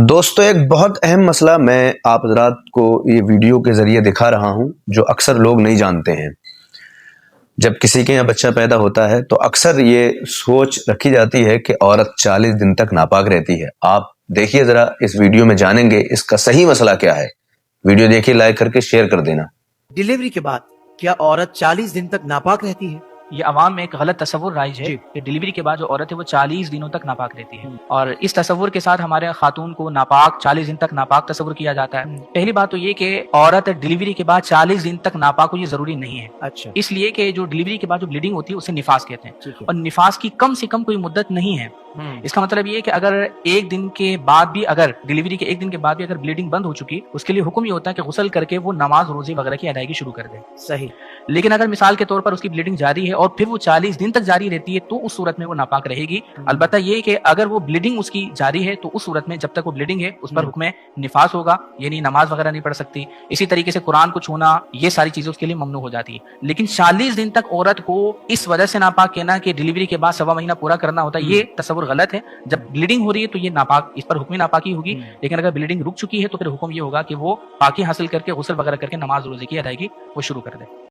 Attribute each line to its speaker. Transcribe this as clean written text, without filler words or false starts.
Speaker 1: دوستو ایک بہت اہم مسئلہ میں آپ حضرات کو یہ ویڈیو کے ذریعے دکھا رہا ہوں جو اکثر لوگ نہیں جانتے ہیں۔ جب کسی کے یہاں بچہ پیدا ہوتا ہے تو اکثر یہ سوچ رکھی جاتی ہے کہ عورت 40 دن تک ناپاک رہتی ہے۔ آپ دیکھیے ذرا اس ویڈیو میں جانیں گے اس کا صحیح مسئلہ کیا ہے۔ ویڈیو دیکھیے، لائک کر کے شیئر کر دینا۔
Speaker 2: ڈیلیوری کے بعد کیا عورت 40 دن تک ناپاک رہتی ہے؟
Speaker 3: یہ عوام میں ایک غلط تصور رائج ہے
Speaker 2: جی۔
Speaker 3: کہ ڈیلیوری کے بعد جو عورت ہے وہ 40 دنوں تک ناپاک رہتی ہے، اور اس تصور کے ساتھ ہمارے خاتون کو ناپاک 40 دن تک ناپاک تصور کیا جاتا ہے۔ پہلی بات تو یہ کہ عورت ڈیلیوری کے بعد 40 دن تک ناپاک ہو یہ ضروری نہیں ہے،
Speaker 2: اچھا،
Speaker 3: اس لیے کہ جو ڈیلیوری کے بعد جو بلیڈنگ ہوتی ہے اسے نفاس کہتے ہیں،
Speaker 2: ٹھیک ہے۔
Speaker 3: اور نفاس کی کم سے کم کوئی مدت نہیں ہے۔ اس کا مطلب یہ ہے کہ اگر ایک دن کے بعد بھی، اگر ڈیلیوری کے ایک دن کے بعد بھی اگر بلیڈنگ بند ہو چکی، اس کے لیے حکم یہ ہوتا ہے کہ غسل کر کے وہ نماز روزے وغیرہ کی ادائیگی شروع کر دے۔
Speaker 2: صحیح۔
Speaker 3: لیکن اگر مثال کے طور پر اس کی بلیڈنگ جاری ہے اور پھر وہ 40 دن تک جاری رہتی ہے تو اس صورت میں وہ ناپاک رہے گی۔ البتہ یہ کہ اگر وہ بلیڈنگ اس کی جاری ہے تو اس صورت میں جب تک وہ بلیڈنگ ہے اس پر حکم نفاس ہوگا، یعنی نماز وغیرہ نہیں پڑھ سکتی۔ اسی طریقے سے قرآن کو چھونا، یہ ساری چیزیں اس کے لیے ممنوع ہو جاتی ہیں۔ لیکن 40 دن تک عورت کو اس وجہ سے ناپاک کہنا کہ ڈیلیوری کے بعد 1.25 مہینہ پورا کرنا ہوتا ہے، یہ تصور غلط ہے۔ جب بلیڈنگ ہو رہی ہے تو یہ ناپاک، اس پر حکم ناپاکی ہوگی، لیکن اگر بلیڈنگ رک چکی ہے تو پھر حکم یہ ہوگا کہ وہ پاکی حاصل کر کے غسل وغیرہ کر کے نماز روزے کی ادائیگی وہ شروع کر دے۔